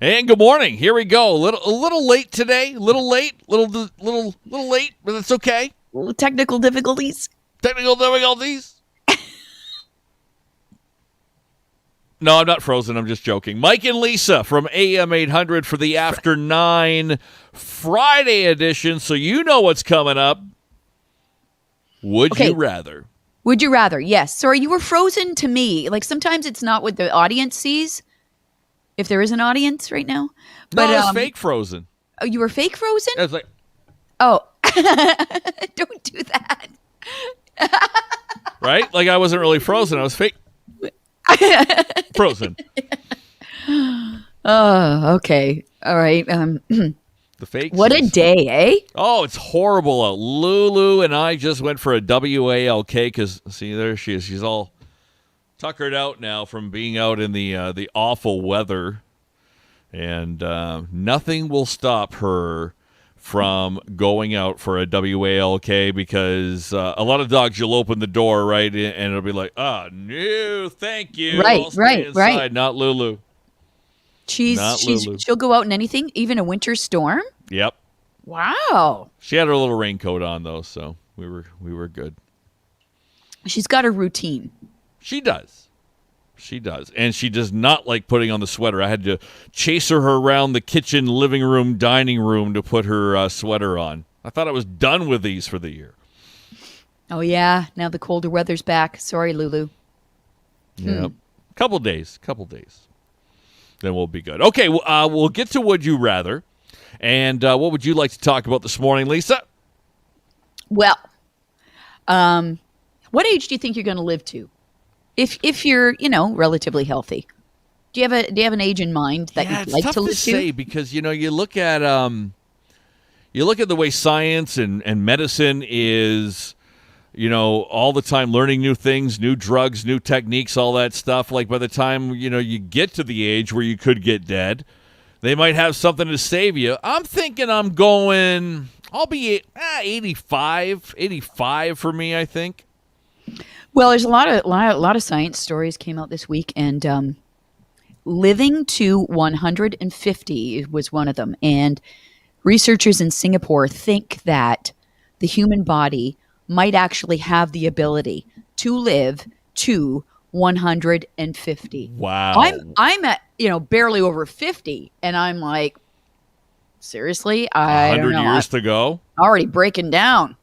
And good morning. Here we go. A little late today. Little late. Little late, but it's okay. Technical difficulties. Technical difficulties. No, I'm not frozen. I'm just joking. Mike and Lisa from AM800 for the After 9 Friday edition. So you know what's coming up. Would you rather? Would you rather? Yes. Sorry, you were frozen to me. Like sometimes it's not what the audience sees. If there is an audience right now. But no, I was fake frozen. Oh, you were fake frozen? I was like, oh, don't do that. Right? Like I wasn't really frozen. I was fake frozen. Oh, okay. All right. The fake. What a day, eh? Oh, it's horrible. Lulu and I just went for a WALK because, see, there she is. She's all tuckered out now from being out in the awful weather. And nothing will stop her from going out for a WALK because a lot of dogs, you'll open the door, right, and it'll be like, oh, no, thank you. Right. Not Lulu. She'll go out in anything, even a winter storm? Yep. Wow. She had her little raincoat on, though, so we were good. She's got a routine. She does. And she does not like putting on the sweater. I had to chase her around the kitchen, living room, dining room to put her sweater on. I thought I was done with these for the year. Oh, yeah. Now the colder weather's back. Sorry, Lulu. Yeah. Couple days. Then we'll be good. Okay, we'll get to Would You Rather. And what would you like to talk about this morning, Lisa? Well, what age do you think you're going to live to? If you're, relatively healthy, do you have an age in mind that you'd like to live to? It's tough to say because you look at the way science and medicine is, all the time learning new things, new drugs, new techniques, all that stuff. Like by the time you get to the age where you could get dead, they might have something to save you. I'm thinking I'll be 85 for me, I think. Well, there's a lot of science stories came out this week, and living to 150 was one of them. And researchers in Singapore think that the human body might actually have the ability to live to 150. Wow. I'm at barely over 50, and I'm like, seriously, I don't know. 100 years to go. Already breaking down,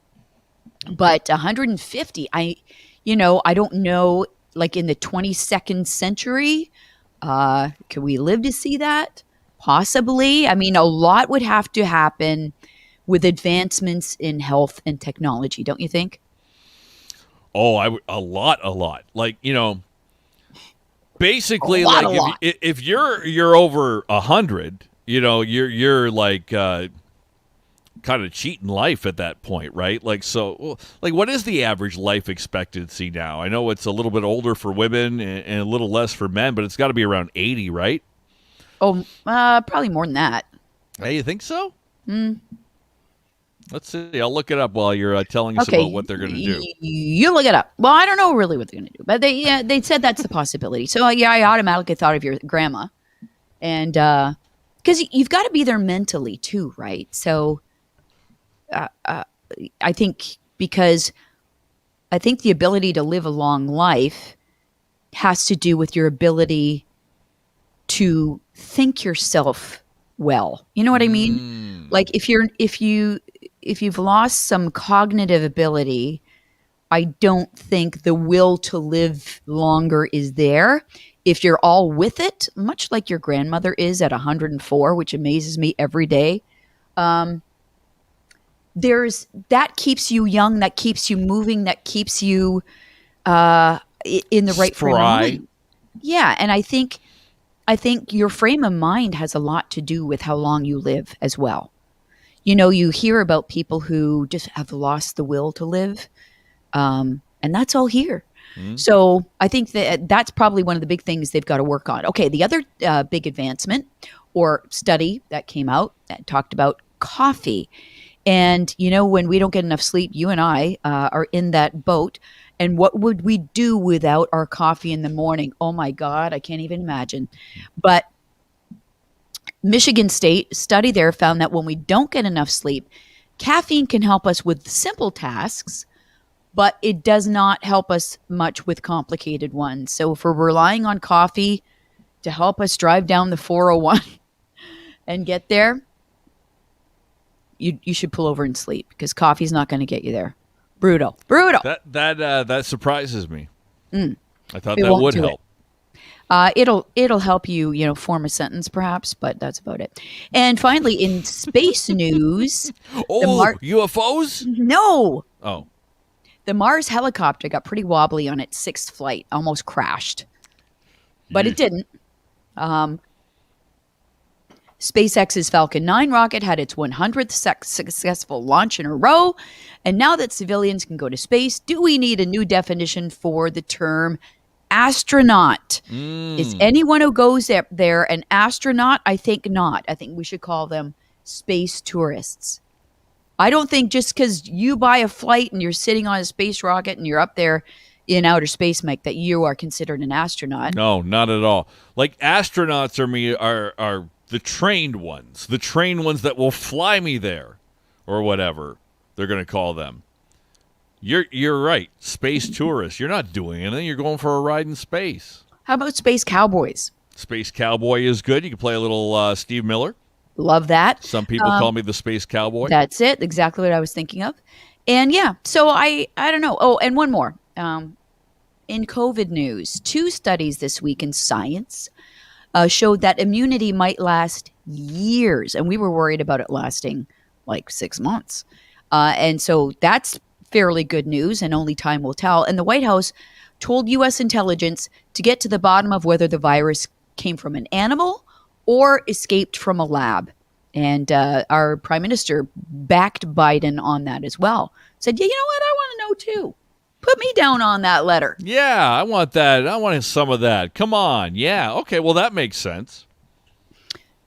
but 150. I don't know, like in the 22nd century, could we live to see that? Possibly. I mean, a lot would have to happen with advancements in health and technology, don't you think? Oh, a lot. Like, basically, like if you're over 100, you're like kind of cheating life at that point, right? Like, so, like, what is the average life expectancy now? I know it's a little bit older for women and a little less for men, but it's got to be around 80, right? Oh, probably more than that. Hey, you think so? Let's see. I'll look it up while you're telling us about what they're going to do. You look it up. Well, I don't know really what they're going to do, but they said that's the possibility. So, I automatically thought of your grandma. And because you've got to be there mentally too, right? So I think the ability to live a long life has to do with your ability to think yourself well. You know what I mean? Like if you've lost some cognitive ability, I don't think the will to live longer is there. If you're all with it, much like your grandmother is at 104, which amazes me every day, that keeps you young, that keeps you moving, that keeps you in the right frame of mind. Yeah, and I think your frame of mind has a lot to do with how long you live as well. You hear about people who just have lost the will to live, and that's all here. So I think that's probably one of the big things they've got to work on. Okay, the other big advancement or study that came out that talked about coffee. And, when we don't get enough sleep, you and I are in that boat. And what would we do without our coffee in the morning? Oh, my God, I can't even imagine. But Michigan State study there found that when we don't get enough sleep, caffeine can help us with simple tasks, but it does not help us much with complicated ones. So if we're relying on coffee to help us drive down the 401 and get there, you should pull over and sleep because coffee's not going to get you there. Brutal. That surprises me. I thought It that won't would do it. help. It'll help you, form a sentence perhaps, but that's about it. And finally, in space news, UFOs? no, Oh, the Mars helicopter got pretty wobbly on its sixth flight, almost crashed, but it didn't. SpaceX's Falcon 9 rocket had its 100th successful launch in a row, and now that civilians can go to space, do we need a new definition for the term astronaut? Is anyone who goes up there an astronaut? I think not. I think we should call them space tourists. I don't think just because you buy a flight and you're sitting on a space rocket and you're up there in outer space, Mike, that you are considered an astronaut. no, not at all. Like astronauts are the trained ones that will fly me there, or whatever they're going to call them. You're right. Space tourists. You're not doing anything. You're going for a ride in space. How about space cowboys? Space cowboy is good. You can play a little Steve Miller. Love that. Some people call me the space cowboy. That's it. Exactly what I was thinking of. And yeah, so I don't know. Oh, and one more. In COVID news, 2 studies this week in Science showed that immunity might last years. And we were worried about it lasting like 6 months. And so that's fairly good news, and only time will tell. And the White House told U.S. intelligence to get to the bottom of whether the virus came from an animal or escaped from a lab. And our prime minister backed Biden on that as well. Said, yeah, you know what? I want to know too. Put me down on that letter. Yeah, I want that. I want some of that. Come on. Yeah. Okay. Well, that makes sense.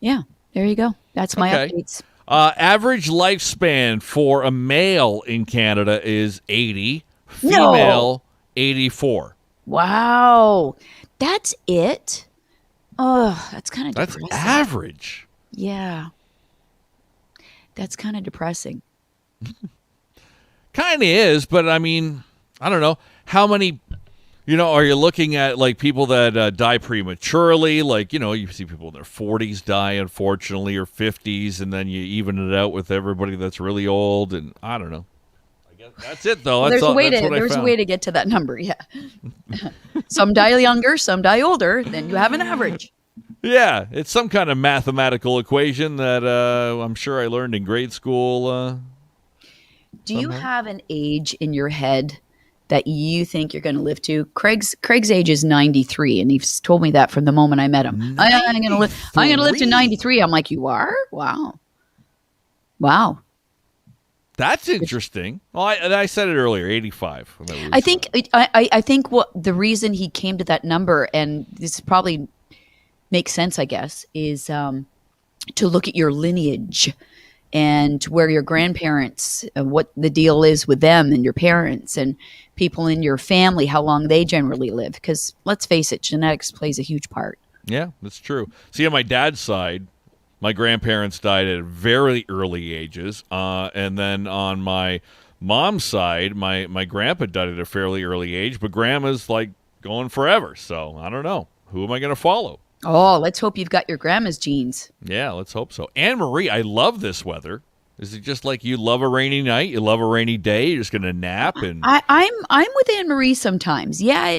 Yeah. There you go. That's my updates. Average lifespan for a male in Canada is 80. Female, 84. Wow. That's it? Oh, that's kind of depressing. That's average. Yeah. That's kind of depressing. Kind of is, but I mean, I don't know. How many, are you looking at like people that die prematurely? Like, you see people in their 40s die, unfortunately, or 50s, and then you even it out with everybody that's really old, and I don't know. I guess that's it, though. There's a way to get to that number, yeah. Some die younger, some die older, then you have an average. Yeah, it's some kind of mathematical equation that I'm sure I learned in grade school. Do you have an age in your head that you think you're going to live to? Craig's age is 93, and he's told me that from the moment I met him. I'm going to live to 93. I'm like, you are? Wow. That's interesting. Well, I said it earlier, 85. I think what the reason he came to that number, and this probably makes sense, I guess, is to look at your lineage and where your grandparents, what the deal is with them and your parents and people in your family, how long they generally live. Because let's face it, genetics plays a huge part. Yeah, that's true. See, on my dad's side, my grandparents died at very early ages. And then on my mom's side, my grandpa died at a fairly early age, but grandma's like going forever. So I don't know. Who am I going to follow? Oh, let's hope you've got your grandma's genes. Yeah, let's hope so. Anne Marie, I love this weather. Is it just like you love a rainy night, you love a rainy day, you're just going to nap? And I'm with Anne Marie sometimes. Yeah,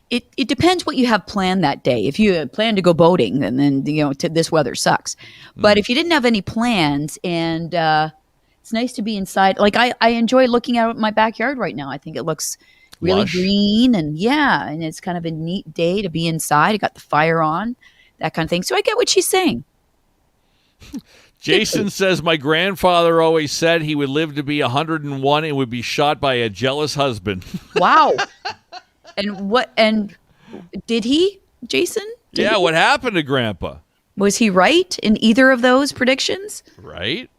it depends what you have planned that day. If you plan to go boating, then this weather sucks. But if you didn't have any plans, and it's nice to be inside. Like I enjoy looking out at my backyard right now. I think it looks really lush. Green, and it's kind of a neat day to be inside. I got the fire on, that kind of thing. So I get what she's saying. Jason says, my grandfather always said he would live to be 101 and would be shot by a jealous husband. Wow. And did he, Jason? What happened to Grandpa? Was he right in either of those predictions? Right.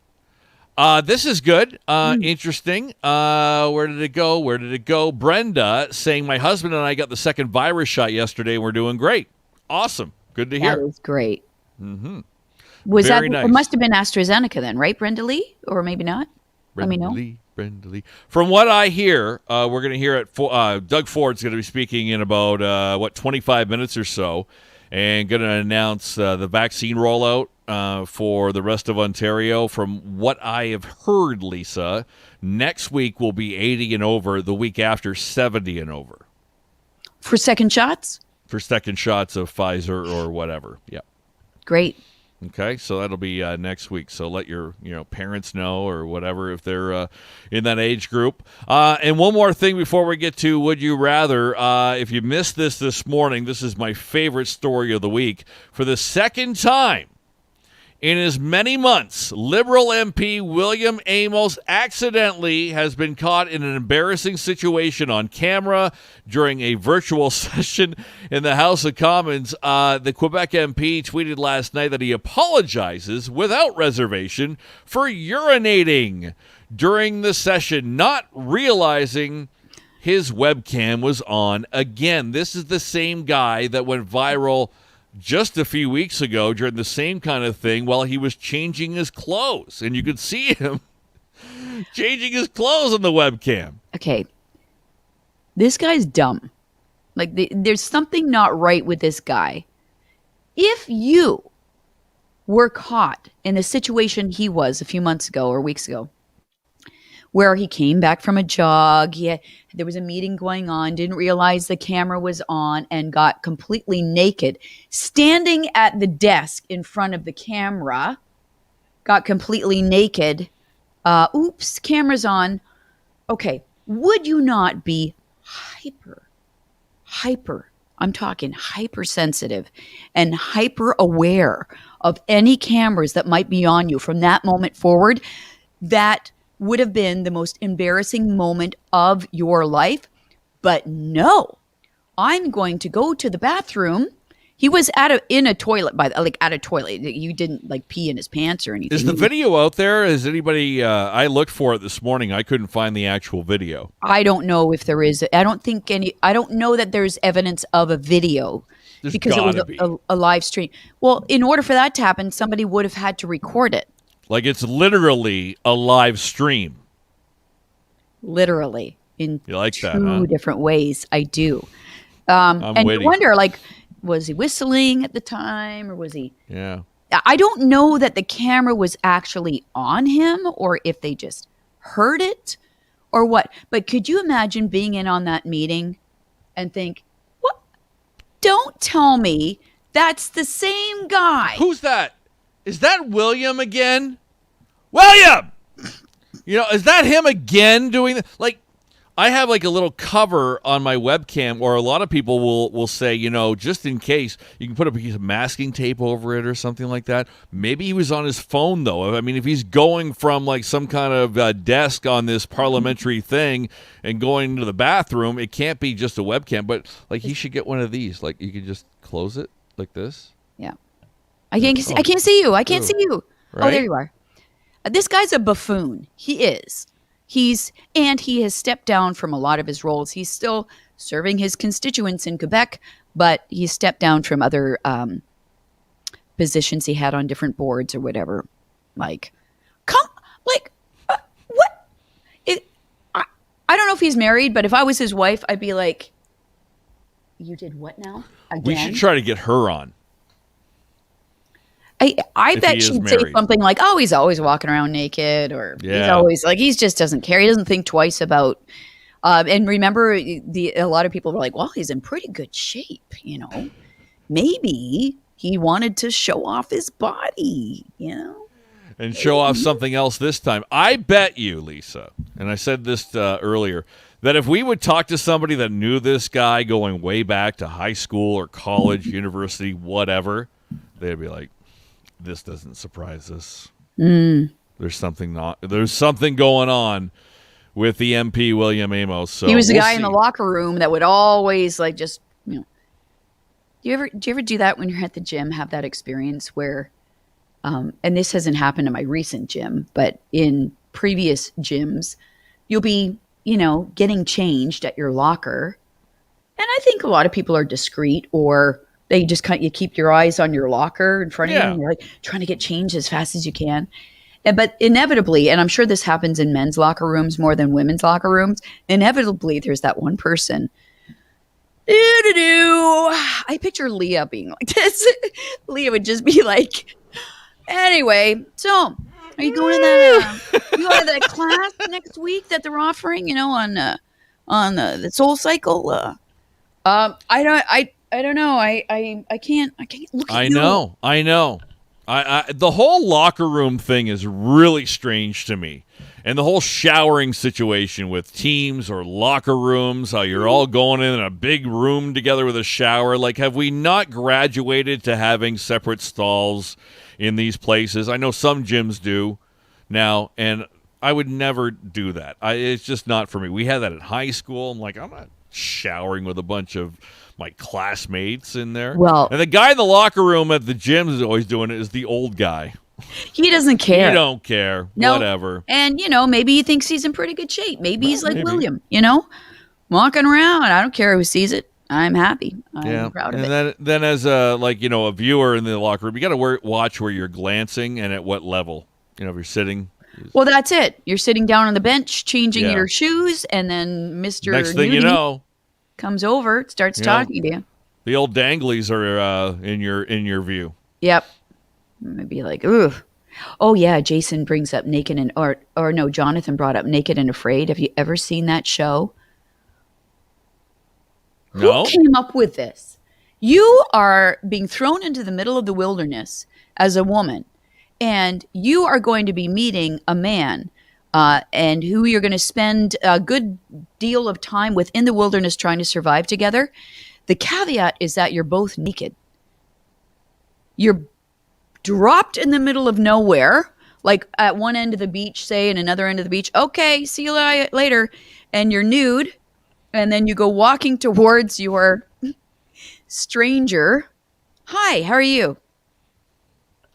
This is good. Interesting. Where did it go? Brenda saying, my husband and I got the second virus shot yesterday and we're doing great. Awesome. Good to hear. That is great. Mm-hmm. Was that, Very it nice. must have been AstraZeneca then, right, Brenda Lee? Or maybe not? Let me know. Brenda Lee. From what I hear, we're going to hear Doug Ford's going to be speaking in about 25 minutes or so, and going to announce the vaccine rollout for the rest of Ontario. From what I have heard, Lisa, next week will be 80 and over. The week after, 70 and over. For second shots? For second shots of Pfizer or whatever. Yeah. Great. Okay, so that'll be next week. So let your parents know or whatever if they're in that age group. And one more thing before we get to Would You Rather. If you missed this morning, this is my favorite story of the week. For the second time in as many months, Liberal MP William Amos accidentally has been caught in an embarrassing situation on camera during a virtual session in the House of Commons. The Quebec MP tweeted last night that he apologizes without reservation for urinating during the session, not realizing his webcam was on again. This is the same guy that went viral just a few weeks ago during the same kind of thing while he was changing his clothes. And you could see him changing his clothes on the webcam. Okay. This guy's dumb. Like, there's something not right with this guy. If you were caught in a situation he was a few months ago or weeks ago, where he came back from a jog, there was a meeting going on, didn't realize the camera was on, and got completely naked, standing at the desk in front of the camera, got completely naked. Oops, camera's on. Okay, would you not be hyper, I'm talking hypersensitive and hyper aware of any cameras that might be on you from that moment forward? That would have been the most embarrassing moment of your life. But no, I'm going to go to the bathroom. He was in a toilet, at a toilet. You didn't pee in his pants or anything. Is the video out there? Is anybody? I looked for it this morning. I couldn't find the actual video. I don't know if there is. I don't know that there's evidence of a video. Because it was a live stream. Well, in order for that to happen, somebody would have had to record it. Like it's literally a live stream. Literally. In you like two that, huh? different ways. I do. And waiting. you wonder, was he whistling at the time or was he? Yeah. I don't know that the camera was actually on him or if they just heard it or what. But could you imagine being in on that meeting and think, what? Don't tell me that's the same guy. Who's that? Is that William again? William! Is that him again doing that? I have a little cover on my webcam, or a lot of people will say, just in case, you can put a piece of masking tape over it or something like that. Maybe he was on his phone, though. I mean, if he's going from some kind of desk on this parliamentary thing and going to the bathroom, it can't be just a webcam. But he should get one of these. You could just close it like this. Yeah. I can't see you. I can't see you. Right? Oh, there you are. This guy's a buffoon. He is. He has stepped down from a lot of his roles. He's still serving his constituents in Quebec, but he's stepped down from other positions he had on different boards or whatever. What? I don't know if he's married, but if I was his wife, I'd be like, you did what now? Again? We should try to get her on. I bet she'd say something like, "Oh, he's always walking around naked," or he's always he just doesn't care. He doesn't think twice about. And remember, a lot of people were like, "Well, he's in pretty good shape, Maybe he wanted to show off his body, and show off something else this time." I bet you, Lisa, and I said this earlier, that if we would talk to somebody that knew this guy going way back to high school or college, university, whatever, they'd be like, this doesn't surprise us. There's something going on with the MP William Amos. So he was the guy in the locker room that would always just do you ever do that when you're at the gym? Have that experience where, and this hasn't happened in my recent gym, but in previous gyms, you'll be getting changed at your locker, and I think a lot of people are discreet or They just you keep your eyes on your locker in front of you, Yeah. and you're like trying to get changed as fast as you can. But inevitably, and I'm sure this happens in men's locker rooms more than women's locker rooms, inevitably there's that one person. I picture Leah being like this. Leah would just be like, anyway, so are you going to that class next week that they're offering, on the Soul Cycle? I don't know. I can't look at you. I know. The whole locker room thing is really strange to me. And the whole showering situation with teams or locker rooms, how you're all going in a big room together with a shower. Like, have we not graduated to having separate stalls in these places? I know some gyms do now, and I would never do that. It's just not for me. We had that in high school. I'm like, I'm not showering with a bunch of my classmates in there. Well, and the guy in the locker room at the gym is always doing it is the old guy. He doesn't care. He don't care. No. Whatever. And, maybe he thinks he's in pretty good shape. Maybe he's like William, walking around. I don't care who sees it. I'm happy. I'm proud of it. And then as a viewer in the locker room, you got to watch where you're glancing and at what level. If you're sitting. Well, that's it. You're sitting down on the bench, changing your shoes, and then Mr. Next thing you know, comes over, starts talking to you. The old danglies are in your view. Yep. Maybe like, ooh. Oh, yeah, Jason brings up Naked and, or no, Jonathan brought up Naked and Afraid. Have you ever seen that show? No. Who came up with this? You are being thrown into the middle of the wilderness as a woman, and you are going to be meeting a man and who you're going to spend a good deal of time with in the wilderness trying to survive together. The caveat is that you're both naked. You're dropped in the middle of nowhere, like at one end of the beach, say, and another end of the beach. Okay, see you later. And you're nude. And then you go walking towards your stranger. Hi, how are you?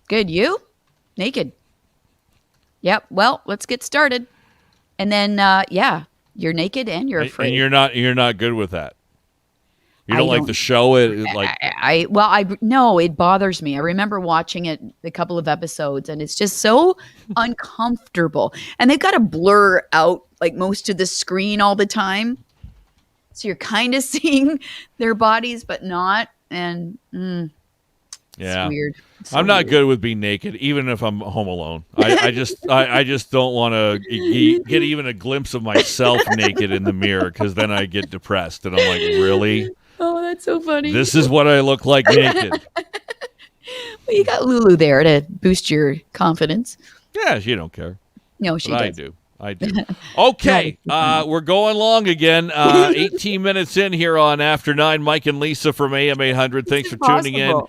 Good, you? Naked. Yep, well, let's get started. And then, you're naked and you're afraid. And you're not good with that. You don't like the show? No, it bothers me. I remember watching it a couple of episodes, and it's just so uncomfortable. And they've got to blur out like most of the screen all the time, so you're kind of seeing their bodies, but not. And it's weird. So I'm not good with being naked, even if I'm home alone. I just don't want to get even a glimpse of myself naked in the mirror, because then I get depressed, and I'm like, really? Oh, that's so funny. This is what I look like naked. Well, you got Lulu there to boost your confidence. Yeah, she don't care. No, she does. I do. Okay, we're going long again. 18 minutes in here on After 9. Mike and Lisa from AM800. Thanks for tuning in.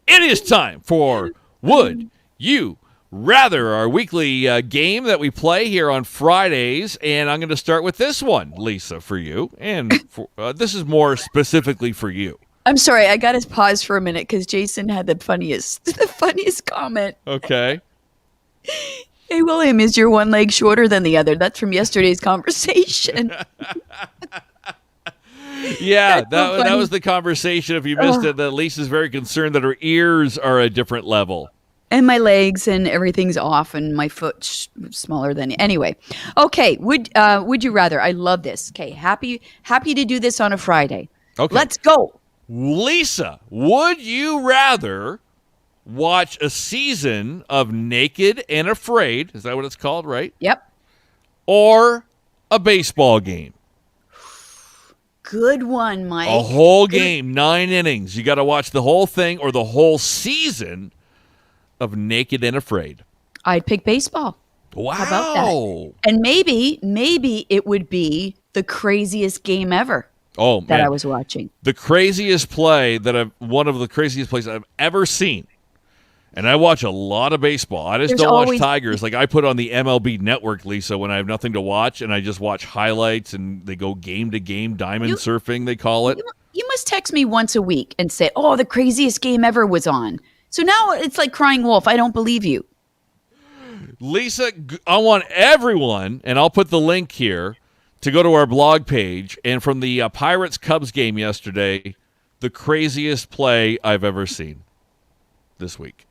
It is time for Would You Rather, our weekly game that we play here on Fridays. And I'm going to start with this one, Lisa, for you. And this is more specifically for you. I'm sorry, I got to pause for a minute because Jason had the funniest comment. Okay. Hey, William, is your one leg shorter than the other? That's from yesterday's conversation. Yeah, that was the conversation. If you missed it, that Lisa's very concerned that her ears are a different level. And my legs and everything's off, and my foot smaller than. Anyway, okay. Would you rather? I love this. Okay, happy to do this on a Friday. Okay, let's go. Lisa, would you rather watch a season of Naked and Afraid? Is that what it's called, right? Yep. Or a baseball game? Good one, Mike. A whole game, 9 innings. You got to watch the whole thing or the whole season of Naked and Afraid. I'd pick baseball. Wow. How about that? And maybe it would be the craziest game ever. Oh, that I was watching. The craziest play one of the craziest plays I've ever seen. And I watch a lot of baseball. I just don't watch Tigers. Like, I put on the MLB Network, Lisa, when I have nothing to watch, and I just watch highlights, and they go game to game, diamond surfing, they call it. You must text me once a week and say, oh, the craziest game ever was on. So now it's like crying wolf. I don't believe you. Lisa, I want everyone, and I'll put the link here, to go to our blog page. And from the Pirates-Cubs game yesterday, the craziest play I've ever seen this week.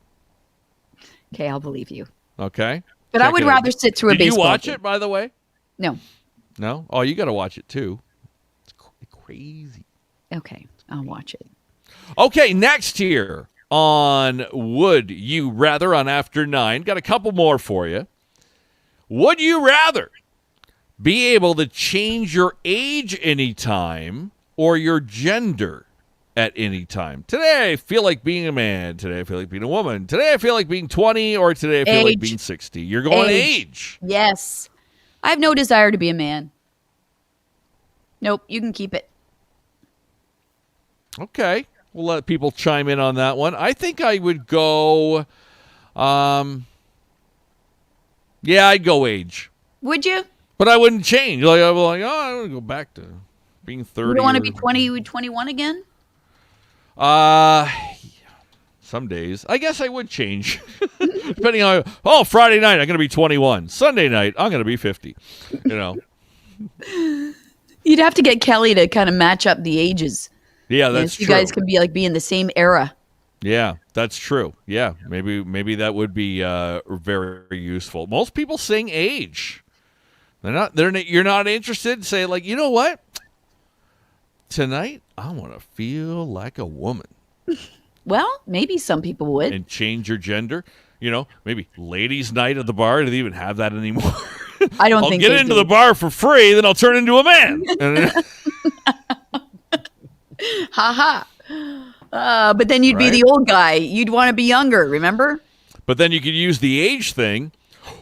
Okay, I'll believe you. Okay? But I would rather sit through a baseball game. Did you watch game. it, by the way? No. No? Oh, you got to watch it, too. It's crazy. Okay, I'll watch it. Okay, next here on Would You Rather on After 9. Got a couple more for you. Would you rather be able to change your age anytime or your gender at any time? Today I feel like being a man. Today I feel like being a woman. Today I feel like being 20, or today I feel like being 60. You're going age. Yes. I have no desire to be a man. Nope, you can keep it. Okay. We'll let people chime in on that one. I think I would go, I'd go age. Would you? But I wouldn't change. Like, I'm like, I want to go back to being 30. You don't want to be 20, 21 again? Some days. I guess I would change. Depending on, Friday night, I'm going to be 21. Sunday night, I'm going to be 50. You know. You'd have to get Kelly to kind of match up the ages. Yeah, that's true. You guys could be in the same era. Yeah, that's true. Yeah, maybe that would be very useful. Most people saying age. You're not interested. Say, like, you know what? Tonight, I want to feel like a woman. Well, maybe some people would. And change your gender. You know, maybe ladies' night at the bar. Do they even have that anymore? I don't think I'll get into the bar for free, then I'll turn into a man. Ha ha. But then you'd be the old guy. You'd want to be younger, remember? But then you could use the age thing.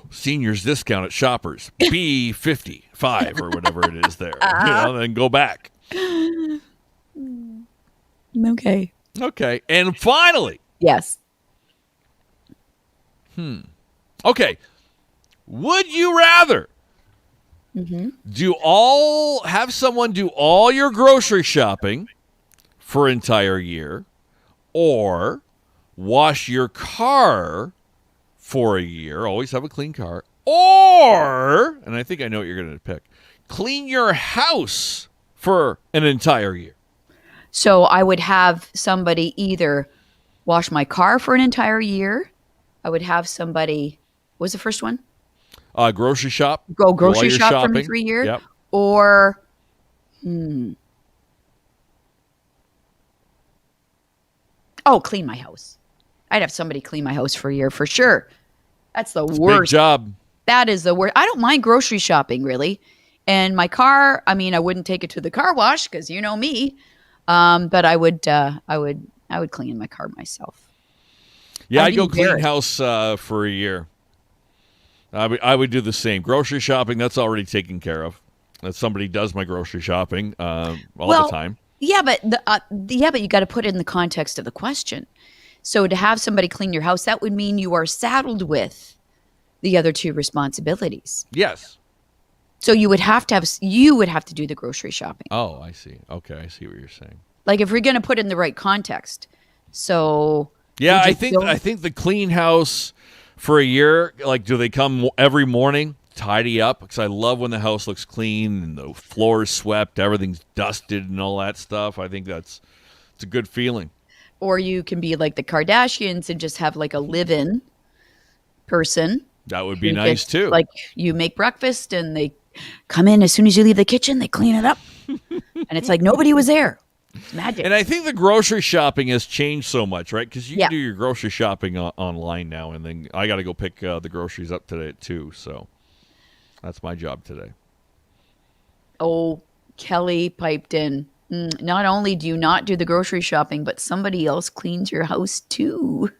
Seniors discount at Shoppers. B55 or whatever it is there. Then go back. Okay. Okay. And finally. Yes. Okay. Would you rather have someone do all your grocery shopping for an entire year, or wash your car for a year, always have a clean car, or, and I think I know what you're going to pick, clean your house for an entire year? So I would have somebody either wash my car for an entire year. I would have somebody, what was the first one? Grocery shop. Go grocery shop for me for a year. Yep. Or, clean my house. I'd have somebody clean my house for a year for sure. That's the worst. Big job. That is the worst. I don't mind grocery shopping, really. And my car, I wouldn't take it to the car wash because you know me. But I would clean my car myself. Yeah, I'd go clean house for a year. I would do the same. Grocery shopping, that's already taken care of. That somebody does my grocery shopping all the time. Yeah, but you got to put it in the context of the question. So to have somebody clean your house, that would mean you are saddled with the other two responsibilities. Yes. So you would have to do the grocery shopping. Oh, I see. Okay, I see what you're saying. Like if we're going to put it in the right context. So yeah, I think the clean house for a year, like, do they come every morning, tidy up? Because I love when the house looks clean and the floor is swept, everything's dusted and all that stuff. I think it's a good feeling. Or you can be like the Kardashians and just have like a live-in person. That would be nice too. Like you make breakfast and they come in as soon as you leave the kitchen, they clean it up. And it's like nobody was there. It's magic. And I think the grocery shopping has changed so much, right? Because you can do your grocery shopping online now, and then I got to go pick the groceries up today at 2, so that's my job today. Oh, Kelly piped in. Not only do you not do the grocery shopping, but somebody else cleans your house too.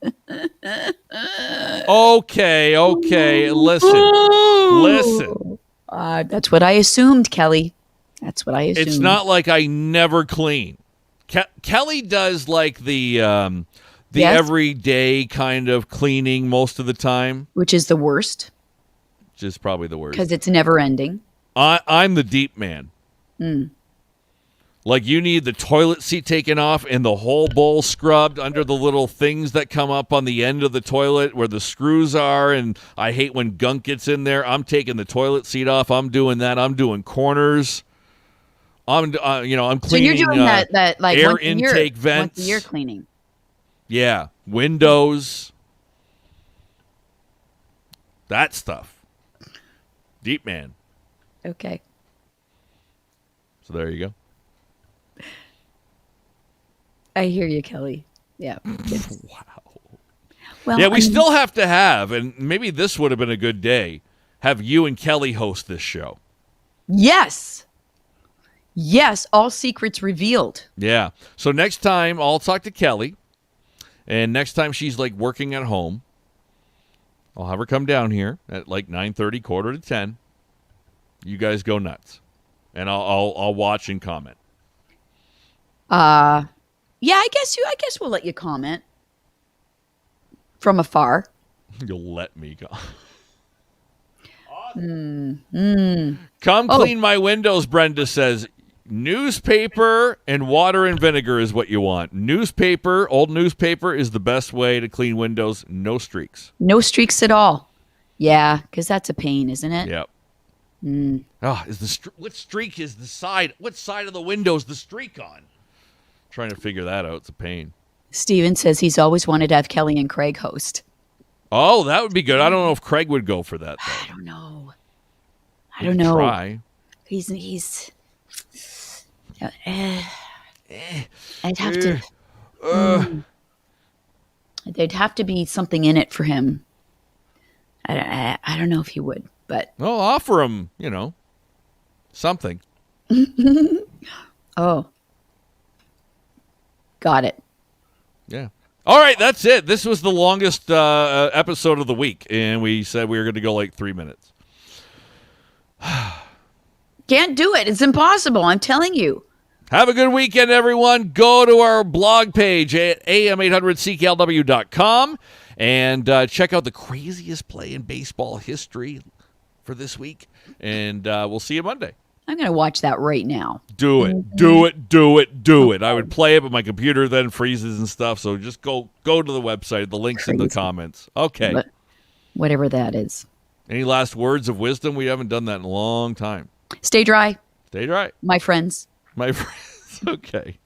Okay. Listen. That's what I assumed, Kelly. That's what I assumed. It's not like I never clean. Kelly does like the everyday kind of cleaning most of the time. Which is the worst. Which is probably the worst. Because it's never ending. I'm the deep man. Like you need the toilet seat taken off and the whole bowl scrubbed under the little things that come up on the end of the toilet where the screws are. And I hate when gunk gets in there. I'm taking the toilet seat off. I'm doing that. I'm doing corners. I'm So cleaning. you're doing that like air once a year, intake vents. once a year cleaning. Yeah, windows. That stuff. Deep man. Okay. So there you go. I hear you, Kelly. Yeah. Wow. Well, Yeah, we still have to have, and maybe this would have been a good day, have you and Kelly host this show. Yes. Yes, all secrets revealed. Yeah. So next time, I'll talk to Kelly, and next time she's like working at home, I'll have her come down here at like 9:30, quarter to 10. You guys go nuts, and I'll watch and comment. Yeah, I guess we'll let you comment from afar. You'll let me go. Come clean my windows, Brenda says. Newspaper and water and vinegar is what you want. Newspaper, old newspaper is the best way to clean windows. No streaks. No streaks at all. Yeah, because that's a pain, isn't it? Yep. Oh, what streak is the side? What side of the window is the streak on? Trying to figure that out. It's a pain. Steven says he's always wanted to have Kelly and Craig host. Oh, that would be good. I don't know if Craig would go for that, though. I don't know. Try. He's. I'd have to. There'd have to be something in it for him. I don't know if he would, but. Well, offer him, something. Oh. Got it. Yeah. All right, that's it. This was the longest episode of the week, and we said we were going to go like 3 minutes. Can't do it. It's impossible. I'm telling you. Have a good weekend, everyone. Go to our blog page at am800cklw.com and check out the craziest play in baseball history for this week. And we'll see you Monday. I'm going to watch that right now. Do it. Do it. Do it. Do it. I would play it, but my computer then freezes and stuff. So just go to the website. The link's in the comments. Okay. But whatever that is. Any last words of wisdom? We haven't done that in a long time. Stay dry. Stay dry. My friends. My friends. Okay.